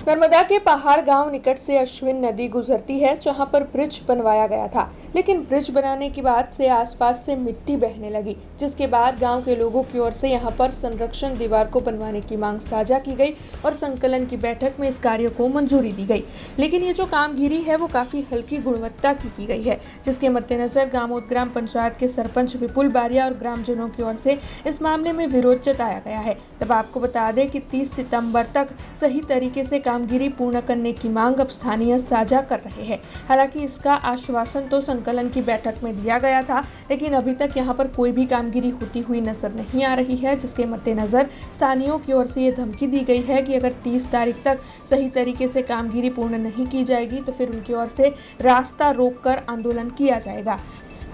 नर्मदा के पहाड़ गांव निकट से अश्विन नदी गुजरती है, जहां पर ब्रिज बनवाया गया था। लेकिन ब्रिज बनाने के बाद से आसपास से मिट्टी बहने लगी, जिसके बाद गांव के लोगों की ओर से यहां पर संरक्षण दीवार को बनवाने की मांग साझा की गई और संकलन की बैठक में इस कार्य को मंजूरी दी गई। लेकिन ये जो कामगिरी है वो काफी हल्की गुणवत्ता की गई है, जिसके मद्देनजर गामोद ग्राम पंचायत के सरपंच विपुल बारिया और ग्रामजनों की ओर से इस मामले में विरोध जताया गया है। तब आपको बता दें कि 30 सितंबर तक सही तरीके से कामगिरी पूर्ण करने की मांग अब स्थानीय साझा कर रहे हैं। हालांकि इसका आश्वासन तो संकलन की बैठक में दिया गया था, लेकिन अभी तक यहां पर कोई भी कामगिरी होती हुई नजर नहीं आ रही है, जिसके मद्देनजर स्थानीयों की ओर से ये धमकी दी गई है कि अगर 30 तारीख तक सही तरीके से कामगिरी पूर्ण नहीं की जाएगी तो फिर उनकी ओर से रास्ता रोककर आंदोलन किया जाएगा।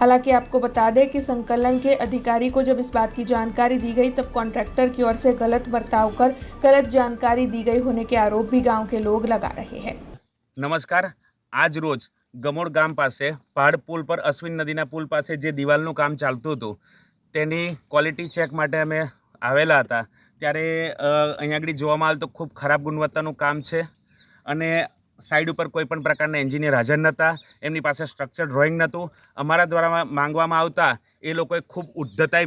हालांकि आपको बता दें कि संकलन के अधिकारी को जब इस बात की जानकारी दी गई तब कॉन्ट्रैक्टर की ओर से गलत बर्ताव कर गलत जानकारी दी गई होने के आरोप भी गांव के लोग लगा रहे हैं। नमस्कार। आज रोज ગમોડ ગામ પાસે પહાડ પુલ પર અશ્વિન નદીના પુલ પાસે જે દિવાલનું કામ ચાલતું હતું તેની ક્વોલિટી ચેક માટે અમે આવેલા હતા ત્યારે અહીંયા આગળ જોવામાં આવે તો ખૂબ ખરાબ ગુણવત્તાનું કામ છે અને સાઈડ ઉપર કોઈ પણ પ્રકારના એન્જિનિયર હાજર નહોતા, એમની પાસે સ્ટ્રક્ચર ડ્રોઈંગ નહોતું। અમારા દ્વારા માંગવામાં આવતા એ લોકોએ ખૂબ ઉદ્ધતાઈ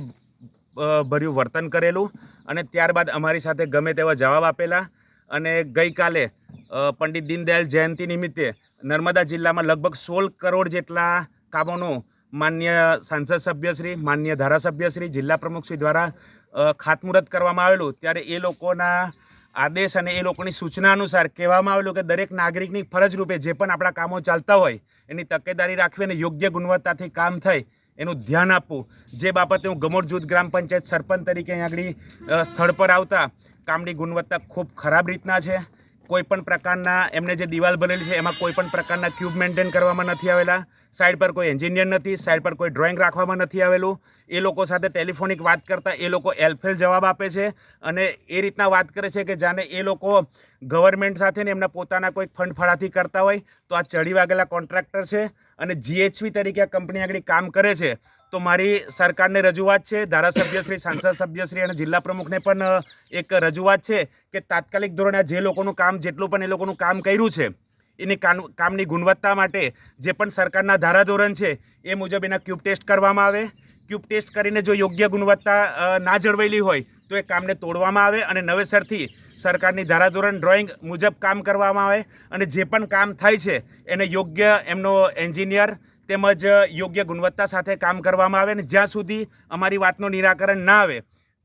ભર્યું વર્તન કરેલું અને ત્યારબાદ અમારી સાથે ગમે તેવા જવાબ આપેલા અને ગઈકાલે પંડિત દીનદયાળ જયંતિ નિમિત્તે નર્મદા જિલ્લામાં લગભગ 16 કરોડ જેટલા કામોનું માન્ય સાંસદ સભ્યશ્રી, માન્ય ધારાસભ્યશ્રી, જિલ્લા પ્રમુખશ્રી દ્વારા ખાતમુહૂર્ત કરવામાં આવેલું ત્યારે એ લોકોના આદેશ અને એ લોકોની સૂચના અનુસાર કહેવામાં આવેલું કે દરેક નાગરિકની ફરજ રૂપે જે પણ આપણા કામો ચાલતા હોય એની તકેદારી રાખવી અને યોગ્ય ગુણવત્તાથી કામ થાય એનું ધ્યાન આપવું। જે બાબતે હું ગમોડ જૂથ ગ્રામ પંચાયત સરપંચ તરીકે અહીં આગળ સ્થળ પર આવતા કામની ગુણવત્તા ખૂબ ખરાબ રીતના છે। કોઈપણ પ્રકારના એમને જે દિવાલ બનેલી છે એમાં કોઈપણ પ્રકારના ક્યુબ મેન્ટેન કરવામાં નથી આવેલા, સાઈડ પર કોઈ એન્જિનિયર નથી, સાઈડ પર કોઈ ડ્રોઈંગ રાખવામાં નથી આવેલું। એ લોકો સાથે ટેલિફોનિક વાત કરતાં એ લોકો એલફેલ જવાબ આપે છે અને એ રીતના વાત કરે છે કે જાણે એ લોકો ગવર્મેન્ટ સાથે ને એમના પોતાના કોઈ ફંડ ફાળાથી કરતા હોય તો આ ચડી વાગેલા કોન્ટ્રાક્ટર છે અને જીએચવી તરીકે આ કંપની આગળ કામ કરે છે। તો મારી સરકારને રજૂઆત છે, ધારાસભ્યશ્રી, સાંસદ સભ્યશ્રી અને જિલ્લા પ્રમુખને પણ એક રજૂઆત છે કે તાત્કાલિક ધોરણે જે લોકોનું કામ જેટલું પણ એ લોકોનું કામ કર્યું છે એની કામની ગુણવત્તા માટે જે પણ સરકારના ધારાધોરણ છે એ મુજબ એના ક્યુબ ટેસ્ટ કરવામાં આવે। ક્યુબ ટેસ્ટ કરીને જો યોગ્ય ગુણવત્તા ના જળવાયેલી હોય તો એ કામને તોડવામાં આવે અને નવેસરથી સરકારની ધારાધોરણ ડ્રોઈંગ મુજબ કામ કરવામાં આવે અને જે પણ કામ થાય છે એને યોગ્ય એમનો એન્જિનિયર તેમજ યોગ્ય ગુણવત્તા સાથે કામ કરવામાં આવે અને જ્યાં સુધી અમારી વાતનું નિરાકરણ ના આવે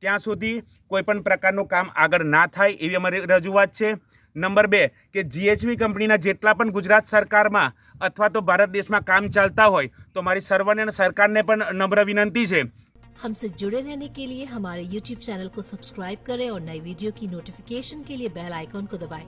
ત્યાં સુધી કોઈપણ પ્રકારનું કામ આગળ ના થાય એવી અમારી રજૂઆત છે। નંબર 2 કે જીએચવી કંપનીના જેટલા પણ ગુજરાત સરકારમાં અથવા તો ભારત દેશમાં કામ ચાલતા હોય તો મારી સર્વને અને સરકારને પણ નમ્ર વિનંતી છે। हमसे जुड़े रहने के लिए हमारे YouTube चैनल को सब्सक्राइब करें और नई वीडियो की नोटिफिकेशन के लिए बेल आइकॉन को दबाएं।